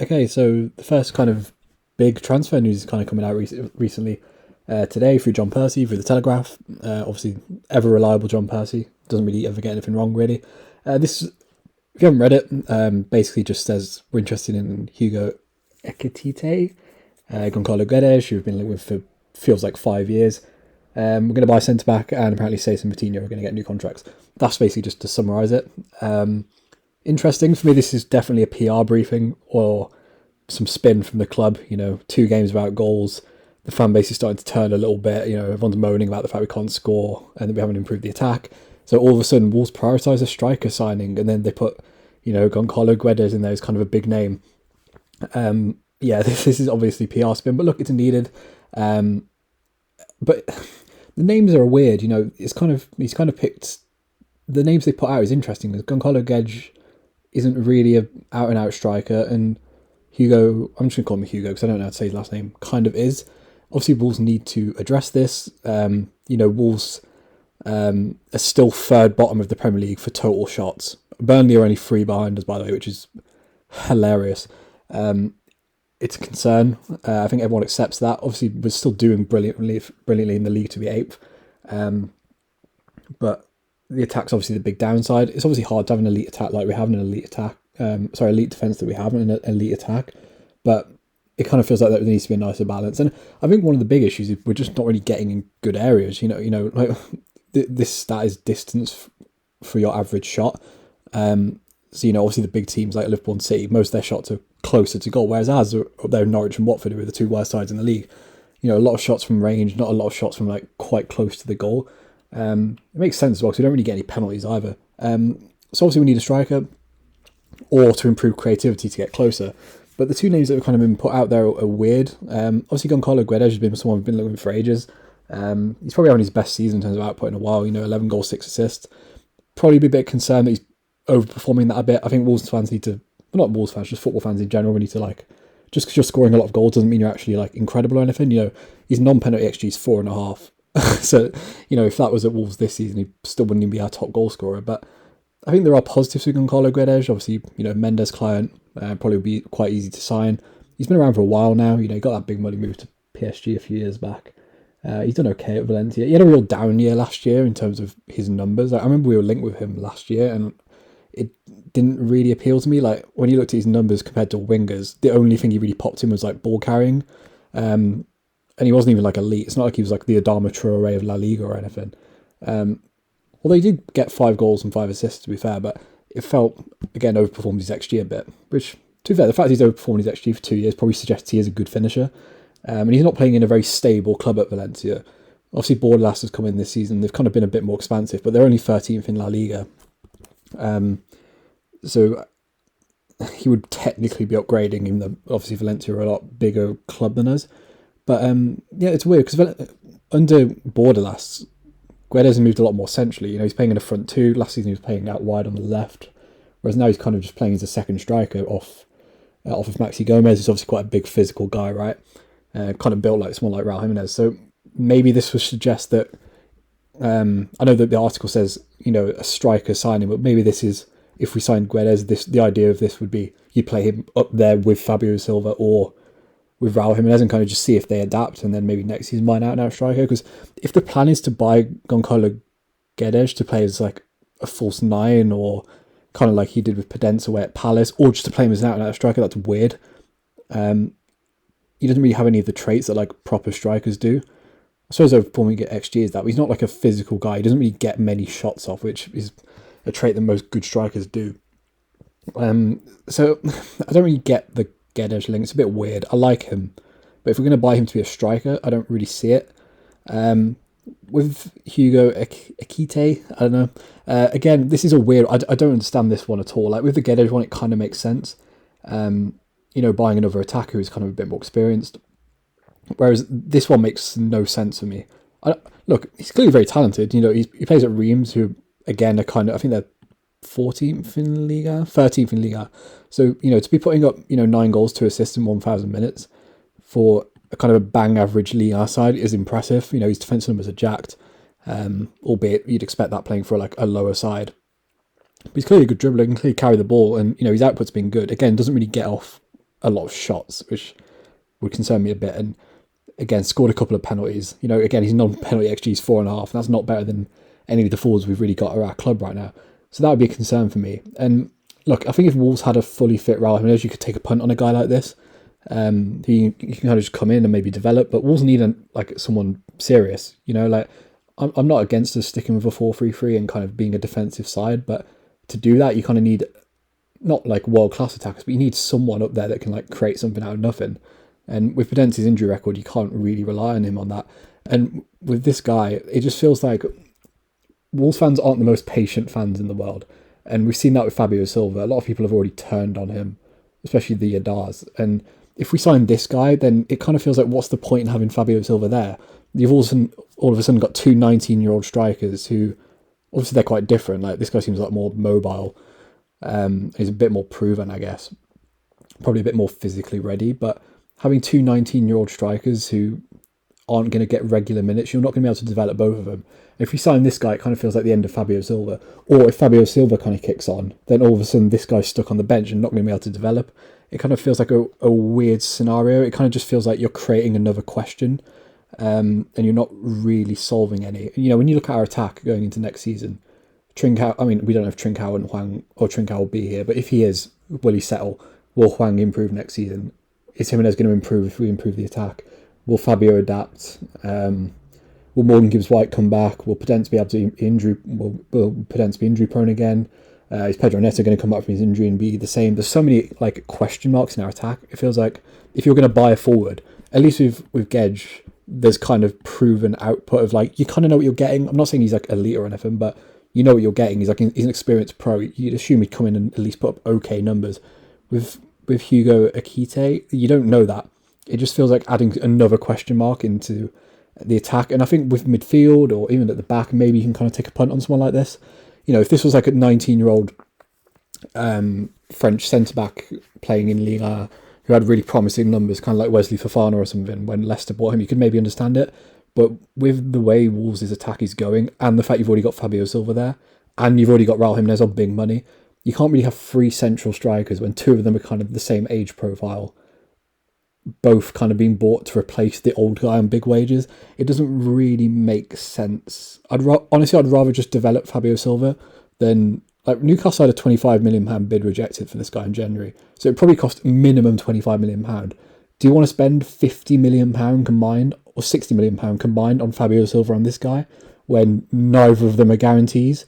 Okay, so the first kind of big transfer news is kind of coming out recently. Today through John Percy, through the Telegraph. Obviously, ever reliable John Percy. Doesn't really ever get anything wrong, really. This, if you haven't read it, basically just says we're interested in Hugo Ekitike, Goncalo Guedes, who we've been linked with for feels like 5 years. We're going to buy centre back, and apparently Sace and Coutinho are going to get new contracts. That's basically just to summarise it. Interesting for me. This is definitely a PR briefing or some spin from the club. 2 games without goals. The fan base is starting to turn a little bit. Everyone's moaning about the fact we can't score and that we haven't improved the attack. So all of a sudden, Wolves prioritise a striker signing, and then they put, Goncalo Guedes in there as kind of a big name. Yeah, this is obviously PR spin, but look, it's needed. But the names are weird. He's kind of picked the names they put out is interesting. Because Goncalo Guedes isn't really a out and out striker, and Hugo, I'm just gonna call him Hugo because I don't know how to say his last name, kind of is. Obviously, Wolves need to address this. Wolves are still third bottom of the Premier League for total shots. Burnley are only 3 behind us, by the way, which is hilarious. It's a concern. I think everyone accepts that. Obviously, we're still doing brilliantly in the league to be 8th. But the attack's obviously the big downside. It's obviously hard to have an elite attack like we have an elite attack. Elite defense that we have and an elite attack. But it kind of feels like there needs to be a nicer balance. And I think one of the big issues is we're just not really getting in good areas. Like this stat is distance for your average shot. So obviously the big teams like Liverpool and City, most of their shots are closer to goal, whereas ours are up there in Norwich and Watford, who are the 2 worst sides in the league. A lot of shots from range, not a lot of shots from like quite close to the goal. It makes sense as well because we don't really get any penalties either. So obviously we need a striker or to improve creativity to get closer. But the 2 names that have kind of been put out there are weird. Obviously Goncalo Guedes has been someone we've been looking for ages. He's probably having his best season in terms of output in a while. 11 goals, 6 assists. Probably be a bit concerned that he's overperforming that a bit. I think Wolves fans need to, well, not Wolves fans, just football fans in general, we need to just because you're scoring a lot of goals doesn't mean you're actually incredible or anything. His non-penalty XG is 4.5. So, if that was at Wolves this season, he still wouldn't even be our top goal scorer. But I think there are positives with Goncalo Guedes. Obviously, Mendes client probably would be quite easy to sign. He's been around for a while now. He got that big money move to PSG a few years back. He's done okay at Valencia. He had a real down year last year in terms of his numbers. I remember we were linked with him last year, and it didn't really appeal to me. Like when you looked at his numbers compared to wingers, the only thing he really popped in was ball carrying. And he wasn't even elite. It's not like he was the Adama Traore of La Liga or anything. Although he did get 5 goals and 5 assists, to be fair, but it felt, again, overperformed his XG a bit. Which, to be fair, the fact he's overperformed his XG for 2 years probably suggests he is a good finisher. And he's not playing in a very stable club at Valencia. Obviously, Bordelas has come in this season. They've kind of been a bit more expansive, but they're only 13th in La Liga. So he would technically be upgrading, even though obviously Valencia are a lot bigger club than us. But it's weird because under Bordelas, Guedes has moved a lot more centrally. He's playing in the front 2. Last season he was playing out wide on the left, whereas now he's kind of just playing as a second striker off of Maxi Gomez. He's obviously quite a big physical guy, right? Kind of built like someone like Raul Jimenez. So maybe this would suggest that. I know that the article says a striker signing, but maybe this is if we signed Guedes. The idea of this would be you play him up there with Fabio Silva or with Raul Jimenez and kind of just see if they adapt, and then maybe next season buy an out-and-out striker. Because if the plan is to buy Goncalo Guedes to play as a false 9 or kind of like he did with Podence away at Palace, or just to play him as an out-and-out striker, that's weird. He doesn't really have any of the traits that proper strikers do. I suppose overperforming at XG is that, but he's not a physical guy. He doesn't really get many shots off, which is a trait that most good strikers do. So I don't really get the Guedes link. It's a bit weird. I like him, but if we're going to buy him to be a striker, I don't really see it. With Hugo Ekitike, I don't know. Again, this is a weird. I don't understand this one at all. With the Guedes one, it kind of makes sense. Buying another attacker who's kind of a bit more experienced. Whereas this one makes no sense for me. Look, he's clearly very talented. He plays at Reims, who again are kind of, I think they're 14th in Liga, 13th in Liga. So, to be putting up, 9 goals, 2 assists in 1,000 minutes for a kind of a bang average Liga side is impressive. His defensive numbers are jacked, albeit you'd expect that playing for a lower side. But he's clearly a good dribbler, can clearly carry the ball, and his output's been good. Again, doesn't really get off a lot of shots, which would concern me a bit. And again, scored a couple of penalties. You know, again, his non-penalty XG is 4.5, and that's not better than any of the forwards we've really got at our club right now. So that would be a concern for me. And look, I think if Wolves had a fully fit Raul Jimenez, you could take a punt on a guy like this. He can kind of just come in and maybe develop, but Wolves need someone serious. You know, like I'm not against us sticking with a 4-3-3 and kind of being a defensive side, but to do that, you kind of need not like world-class attackers, but you need someone up there that can like create something out of nothing. And with Podence's injury record, you can't really rely on him on that. And with this guy, it just feels like Wolves fans aren't the most patient fans in the world. And we've seen that with Fabio Silva. A lot of people have already turned on him, especially the Yadars. And if we sign this guy, then it kind of feels like, what's the point in having Fabio Silva there? You've all of a sudden got two 19-year-old strikers who, obviously they're quite different. Like this guy seems like more mobile. He's a bit more proven, I guess. Probably a bit more physically ready. But having two 19-year-old strikers who aren't going to get regular minutes, you're not going to be able to develop both of them. If we sign this guy, it kind of feels like the end of Fabio Silva. Or if Fabio Silva kind of kicks on, then all of a sudden this guy's stuck on the bench and not going to be able to develop. It kind of feels like a weird scenario. It kind of just feels like you're creating another question, and you're not really solving any. You know, when you look at our attack going into next season, Trincao, I mean, we don't know if Trincao and Hwang, or Trincao will be here, but if he is, will he settle? Will Hwang improve next season? Is Jimenez going to improve if we improve the attack? Will Fabio adapt? Will Morgan Gibbs-White come back? Will Podence be able to Will Podence be injury prone again? Is Pedro Neto going to come back from his injury and be the same? There's so many like question marks in our attack. It feels like if you're going to buy a forward, at least with Gedge, there's kind of proven output of like, you kind of know what you're getting. I'm not saying he's like elite or anything, but you know what you're getting. He's an experienced pro. You'd assume he'd come in and at least put up okay numbers. With Hugo Ekitike, you don't know that. It just feels like adding another question mark into the attack. And I think with midfield or even at the back, maybe you can kind of take a punt on someone like this. You know, if this was like a 19-year-old French centre-back playing in Ligue 1 who had really promising numbers, kind of like Wesley Fofana or something, when Leicester bought him, you could maybe understand it. But with the way Wolves' attack is going, and the fact you've already got Fabio Silva there, and you've already got Raul Jimenez on big money, you can't really have three central strikers when two of them are kind of the same age profile, both kind of being bought to replace the old guy on big wages. It doesn't really make sense. Honestly, I'd rather just develop Fabio Silva than... Like, Newcastle had a £25 million bid rejected for this guy in January. So it probably cost minimum £25 million. Do you want to spend £50 million combined or £60 million combined on Fabio Silva on this guy when neither of them are guarantees?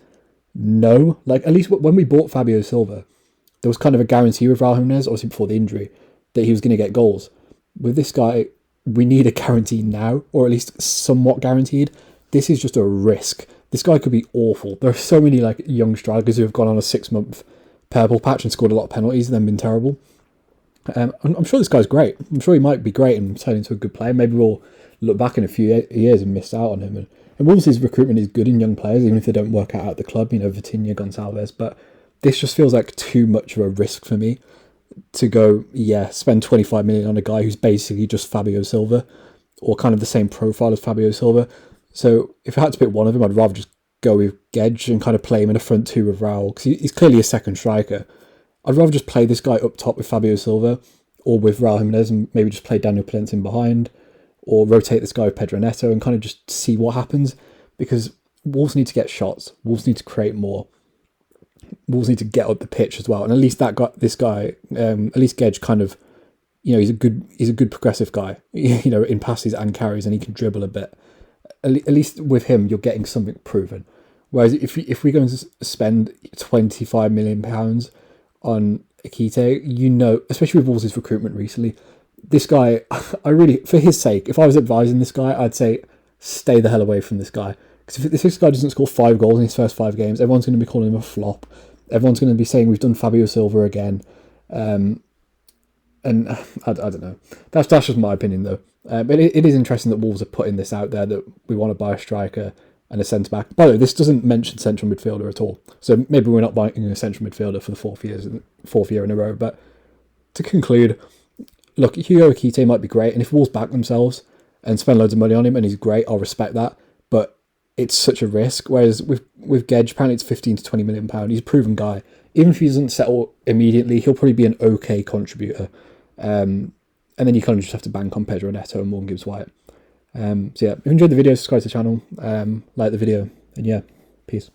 No. Like, at least when we bought Fabio Silva, there was kind of a guarantee with Raul Jimenez, obviously before the injury, that he was going to get goals. With this guy, we need a guarantee now, or at least somewhat guaranteed. This is just a risk. This guy could be awful. There are so many like young strikers who have gone on a 6-month purple patch and scored a lot of penalties and then been terrible. I'm sure this guy's great. I'm sure he might be great and turn into a good player. Maybe we'll look back in a few years and miss out on him. And Wolves' recruitment is good in young players, even if they don't work out at the club, you know, Vitinha, Gonçalves. But this just feels like too much of a risk for me to go, spend 25 million on a guy who's basically just Fabio Silva, or kind of the same profile as Fabio Silva. So if I had to pick one of them, I'd rather just go with Gedge and kind of play him in a front two with Raul, because he's clearly a second striker. I'd rather just play this guy up top with Fabio Silva, or with Raul Jimenez, and maybe just play Daniel Podence in behind, or rotate this guy with Pedro Neto and kind of just see what happens, because Wolves need to get shots. Wolves need to create more. Wolves need to get up the pitch as well, and at least at least Gedge kind of, you know, he's a good progressive guy, you know, in passes and carries, and he can dribble a bit. At least with him, you're getting something proven. Whereas if we're going to spend £25 million on Ekitike, you know, especially with Wolves' recruitment recently, this guy, I really, for his sake, if I was advising this guy, I'd say stay the hell away from this guy. Because if this guy doesn't score 5 goals in his first 5 games, everyone's going to be calling him a flop. Everyone's going to be saying we've done Fabio Silva again. And I don't know. That's just my opinion, though. But it is interesting that Wolves are putting this out there, that we want to buy a striker and a centre-back. By the way, this doesn't mention central midfielder at all. So maybe we're not buying a central midfielder for the fourth year in a row. But to conclude, look, Hugo Ekitike might be great. And if Wolves back themselves and spend loads of money on him and he's great, I'll respect that. But it's such a risk. Whereas with Gedge, apparently it's £15 to £20 million. He's a proven guy. Even if he doesn't settle immediately, he'll probably be an okay contributor. And then you kind of just have to bank on Pedro Neto and Morgan Gibbs-White. So yeah, if you enjoyed the video, subscribe to the channel, like the video, and yeah, peace.